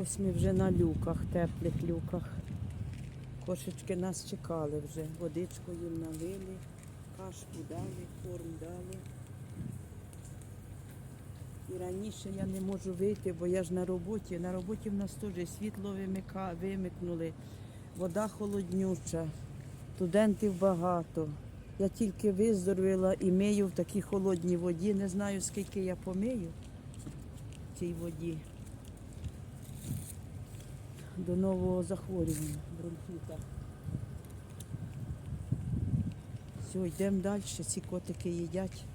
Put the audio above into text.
Ось ми вже на люках, теплих люках. Кошечки нас чекали вже. Водичку їм налили, кашку дали, корм дали. І раніше я не можу вийти, бо я ж на роботі. На роботі в нас теж світло вимикнули, вода холоднюча, студентів багато. Я тільки виздоровіла і мию в такій холодній воді. Не знаю, скільки я помию в цій воді. До нового захворювання, бронхіта. Все, йдемо далі, ці котики їдять.